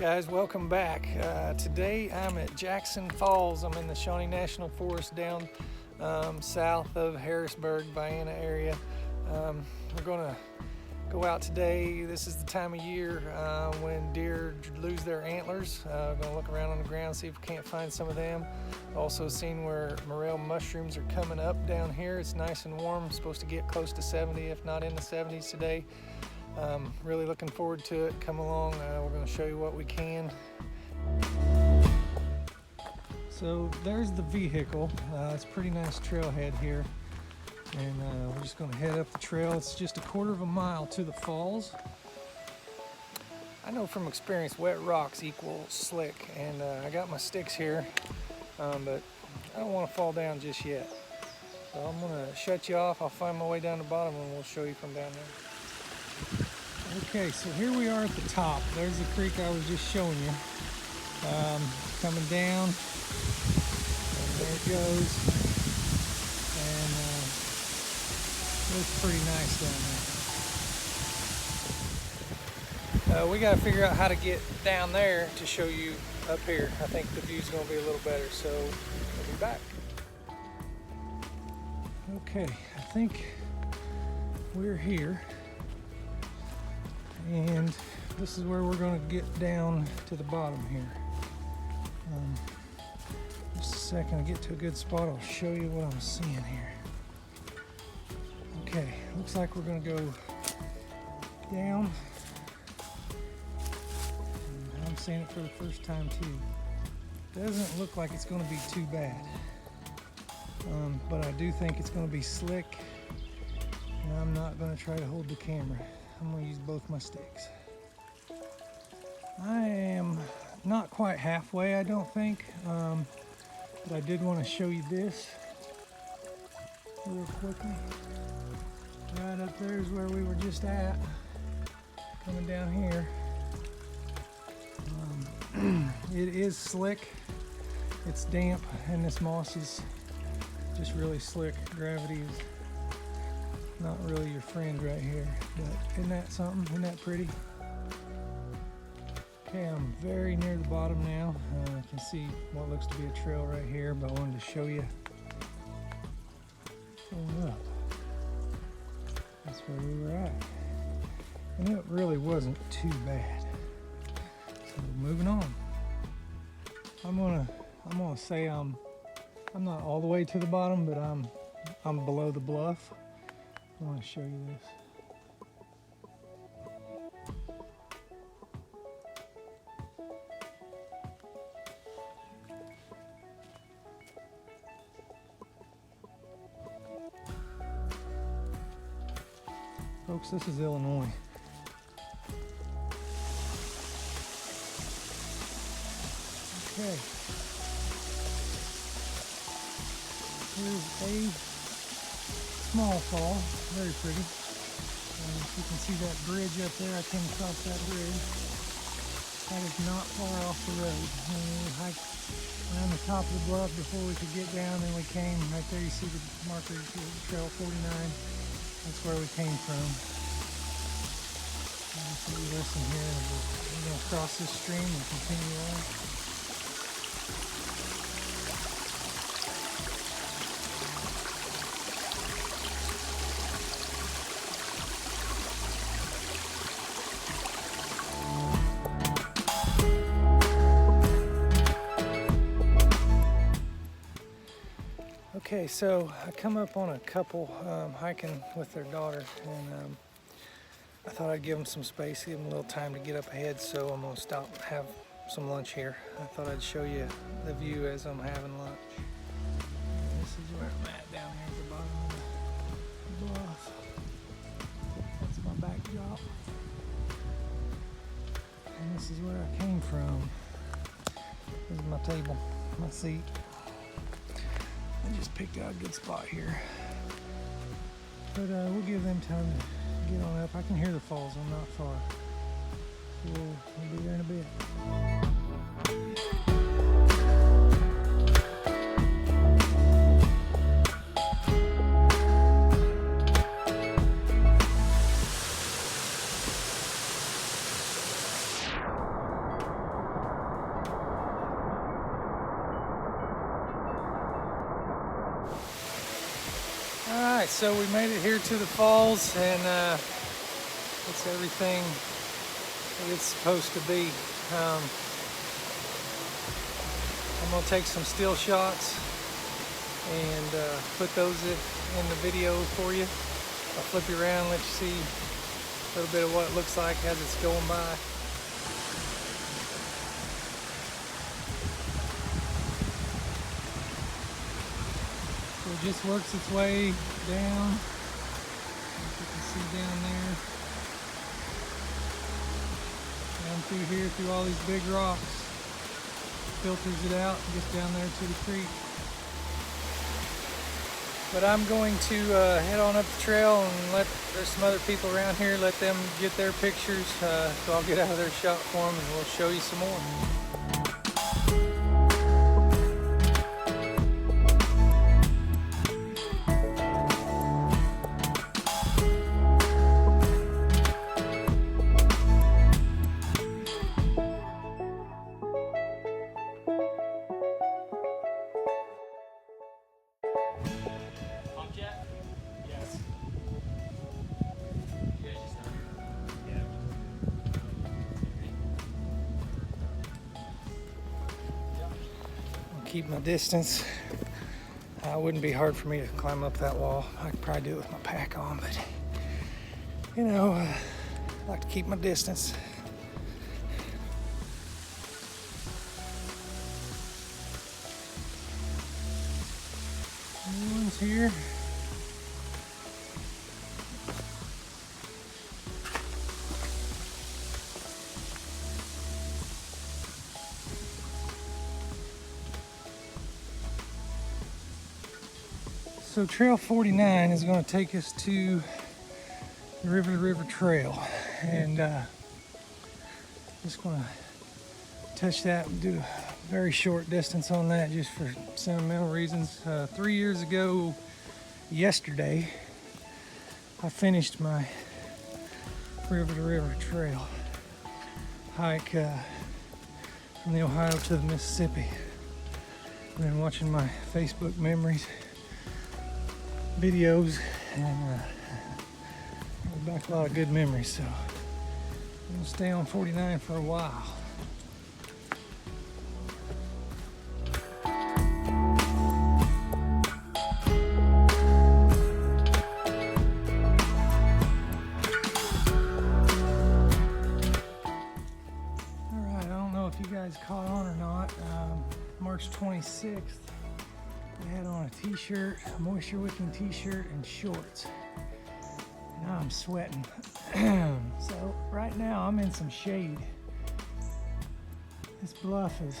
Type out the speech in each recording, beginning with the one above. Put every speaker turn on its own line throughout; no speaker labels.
Guys, welcome back. Today I'm at Jackson Falls. I'm in the Shawnee National Forest down south of Harrisburg, Vienna area. We're gonna go out today. This is the time of year when deer lose their antlers. We're gonna look around on the ground, see if we can't find some of them. Also seen where morel mushrooms are coming up down here. It's nice and warm, supposed to get close to 70, if not in the 70s today. Really looking forward to it. Come along, we're going to show you what we can. So there's the vehicle. It's a pretty nice trailhead here, and we're just going to head up the trail. It's just a quarter of a mile to the falls. I know from experience wet rocks equal slick, and I got my sticks here, but I don't want to fall down just yet. So I'm going to shut you off. I'll find my way down the bottom and we'll show you from down there. Okay, so here we are at the top. There's the creek I was just showing you. Coming down, and there it goes. And it looks pretty nice down there. We got to figure out how to get down there to show you up here. I think the view's going to be a little better, so we'll be back. Okay, I think we're here. And this is where we're going to get down to the bottom here. Just a second to get to a good spot. I'll show you what I'm seeing here. Okay, looks like we're going to go down. And I'm seeing it for the first time too. Doesn't look like it's going to be too bad. But I do think it's going to be slick. And I'm not going to try to hold the camera. I'm going to use both my sticks. I am not quite halfway, I don't think, but I did want to show you this real quickly. Right up there is where we were just at, coming down here. It is slick, it's damp, and this moss is just really slick. Gravity is not really your friend right here, but isn't that something? Isn't that pretty? Okay, I'm very near the bottom now. You can see what looks to be a trail right here, but I wanted to show you. Pulling up. That's where we were at. And it really wasn't too bad. So moving on. I'm gonna say I'm not all the way to the bottom, but I'm below the bluff. I want to show you this. Folks, this is Illinois. Okay. Here's a small fall, very pretty. You can see that bridge up there. I came across that bridge. That is not far off the road. We hiked around the top of the bluff before we could get down, and we came right there. You see the marker, trail 49. That's where we came from. So we listen here, and we're going to cross this stream and continue on. Okay, so I come up on a couple hiking with their daughter, and I thought I'd give them some space, give them a little time to get up ahead, so I'm going to stop and have some lunch here. I thought I'd show you the view as I'm having lunch. And this is where I'm at down here at the bottom of the bluff. That's my backdrop. And this is where I came from. This is my table, my seat. I just picked out a good spot here. But we'll give them time to get on up. I can hear the falls, I'm not far. So we'll be there in a bit. Alright, so we made it here to the falls, and it's everything that it's supposed to be. I'm going to take some still shots and put those in the video for you. I'll flip you around and let you see a little bit of what it looks like as it's going by. So it just works its way down, as you can see down there, down through here, through all these big rocks, filters it out and gets down there to the creek. But I'm going to head on up the trail, and there's some other people around here, let them get their pictures, so I'll get out of their shot for them and we'll show you some more. Keep my distance. It wouldn't be hard for me to climb up that wall. I could probably do it with my pack on, but you know, I like to keep my distance. New ones here. So Trail 49 is going to take us to the River Trail, and just going to touch that and do a very short distance on that just for sentimental reasons. 3 years ago yesterday, I finished my River Trail hike from the Ohio to the Mississippi. I've been watching my Facebook memories videos, and back a lot of good memories, so I'm gonna stay on 49 for a while. Alright, I don't know if you guys caught on or not. March 26th, I had on a t-shirt, a moisture wicking t-shirt and shorts. Now I'm sweating. So right now I'm in some shade. This bluff is,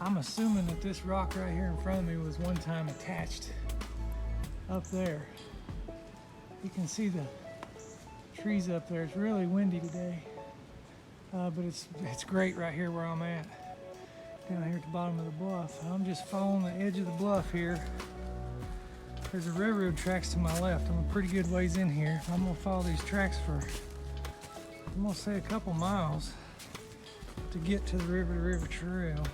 I'm assuming that this rock right here in front of me was one time attached up there. You can see the trees up there. It's really windy today, but it's great right here where I'm at. Down here at the bottom of the bluff. I'm just following the edge of the bluff here. There's a railroad tracks to my left. I'm a pretty good ways in here. I'm gonna follow these tracks for, I'm gonna say a couple miles to get to the River Trail.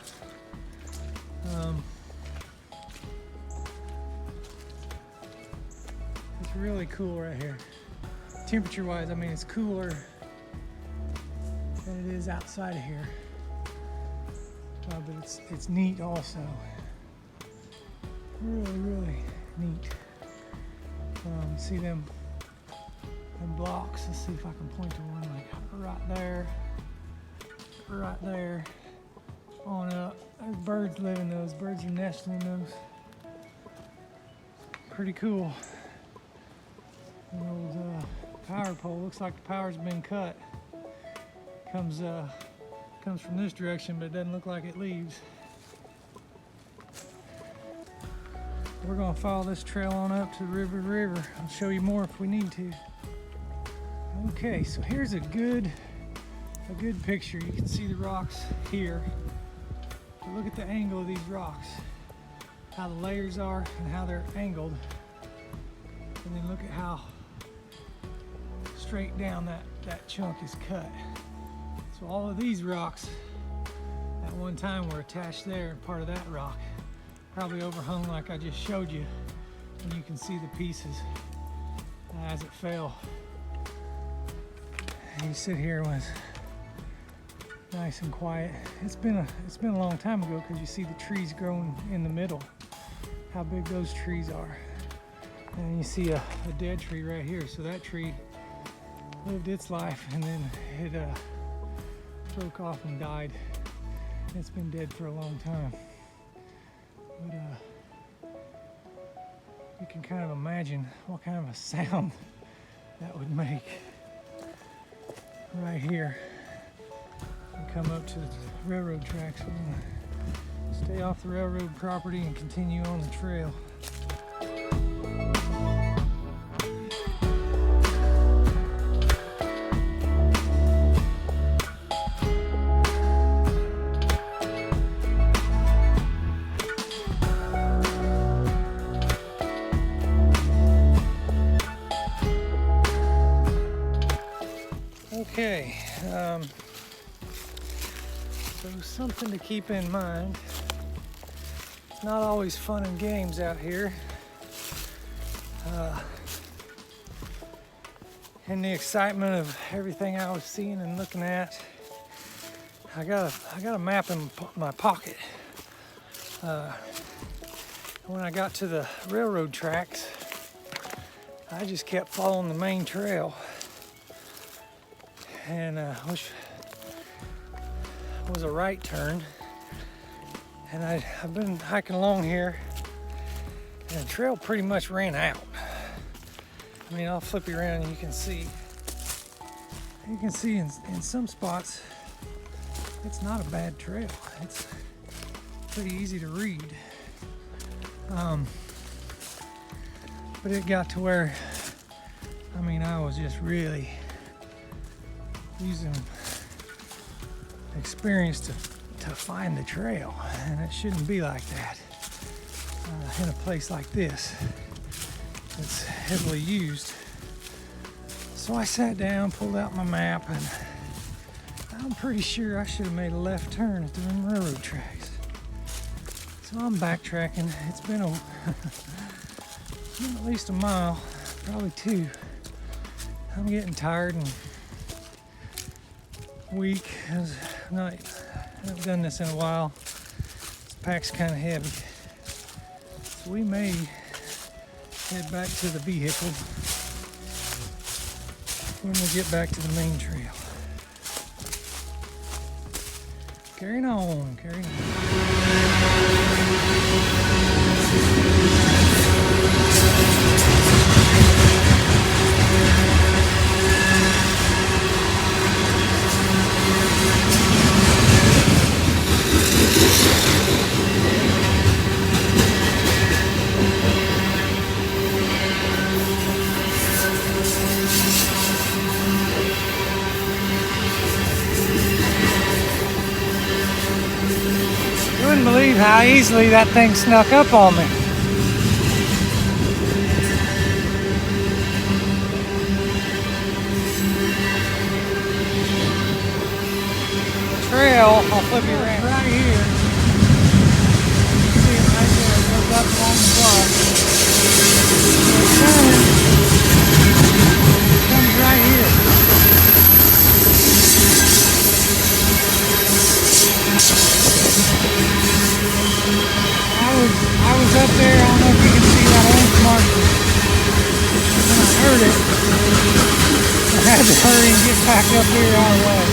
It's really cool right here. Temperature wise, I mean, it's cooler than it is outside of here. But it's neat also. Really neat. See them blocks. Let's see if I can point to one, like right there, on up. There's birds living in those. Birds are nesting in those. Pretty cool. An old power pole. Looks like the power's been cut. Comes from this direction, but it doesn't look like it leaves. We're gonna follow this trail on up to the river. I'll show you more if we need to. Okay, so here's a good picture. You can see the rocks here. But look at the angle of these rocks, how the layers are and how they're angled. And then look at how straight down that chunk is cut. So all of these rocks at one time were attached there, part of that rock. Probably overhung like I just showed you and you can see the pieces as it fell. And you sit here when it's nice and quiet. It's been a long time ago because you see the trees growing in the middle, how big those trees are. And you see a dead tree right here. So that tree lived its life and then it broke off and died. It's been dead for a long time. But you can kind of imagine what kind of a sound that would make right here. We come up to the railroad tracks. We're gonna stay off the railroad property and continue on the trail. Okay, so something to keep in mind. It's not always fun and games out here. In the excitement of everything I was seeing and looking at, I got a map in my pocket. When I got to the railroad tracks, I just kept following the main trail. And which was a right turn, and I've been hiking along here, and the trail pretty much ran out. I mean, I'll flip you around and you can see in some spots it's not a bad trail. It's pretty easy to read, but it got to where, I mean, I was just really using experience to find the trail, and it shouldn't be like that in a place like this. It's heavily used. So I sat down, pulled out my map, and I'm pretty sure I should have made a left turn at the railroad tracks. So I'm backtracking. It's been at least a mile, probably 2. I'm getting tired and weak. I haven't done this in a while. This pack's kind of heavy. So we may head back to the vehicle when we get back to the main trail. Carrying on, carrying on. Couldn't believe how easily that thing snuck up on me. Trail, I'll flip you around. Right here. See it right there, it goes up along the bluff. It comes right here. I was up there, I don't know if you can see that orange marker. When I heard it, I had to hurry and get back up here out of the way.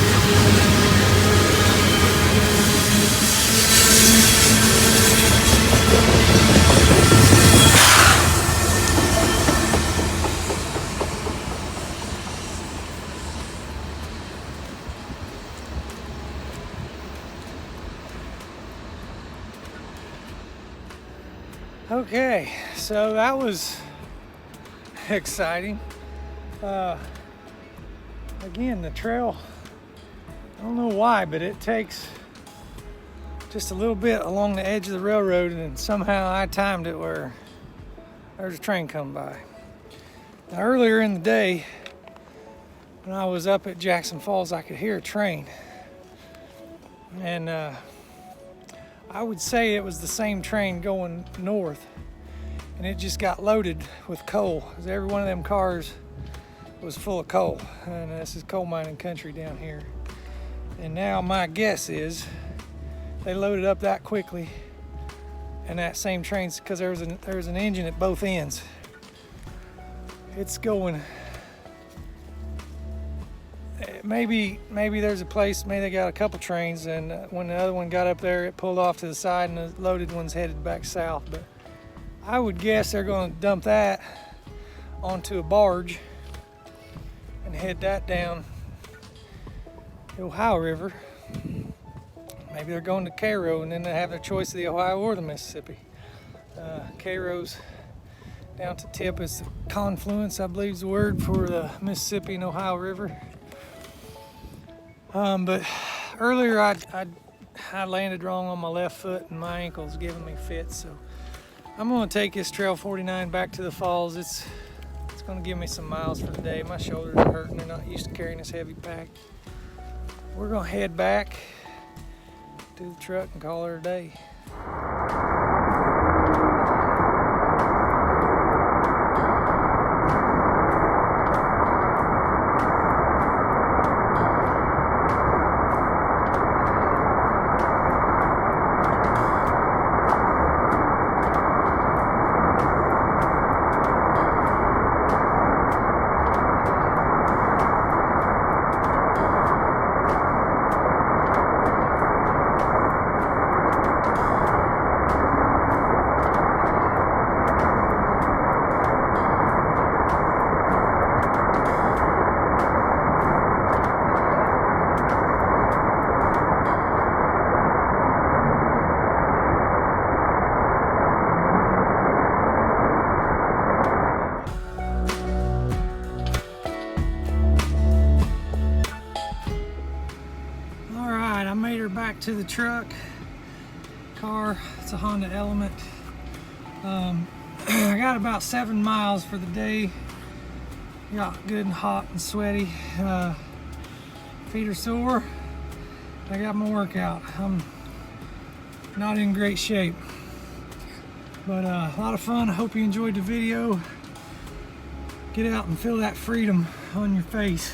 Okay, so that was exciting. Again, the trail, I don't know why, but it takes just a little bit along the edge of the railroad, and somehow I timed it where there's a train coming by. Now, earlier in the day, when I was up at Jackson Falls, I could hear a train. And I would say it was the same train going north. and it just got loaded with coal, because every one of them cars was full of coal. And this is coal mining country down here. And now my guess is they loaded up that quickly, and that same train, because there was an engine at both ends. It's going. Maybe there's a place, maybe they got a couple trains, and when the other one got up there, it pulled off to the side, and the loaded one's headed back south. But I would guess they're going to dump that onto a barge and head that down the Ohio River. Maybe they're going to Cairo, and then they have their choice of the Ohio or the Mississippi. Cairo's down to tip is the confluence, I believe is the word, for the Mississippi and Ohio River. But earlier I landed wrong on my left foot, and my ankle's giving me fits. So I'm going to take this Trail 49 back to the falls. It's going to give me some miles for the day. My shoulders are hurting. They're not used to carrying this heavy pack. We're going to head back to the truck and call her a day. Back to the truck car. It's a Honda Element. I got about 7 miles for the day. Got good and hot and sweaty. Feet are sore. I got my workout. I'm not in great shape, but a lot of fun. I hope you enjoyed the video. Get out and feel that freedom on your face.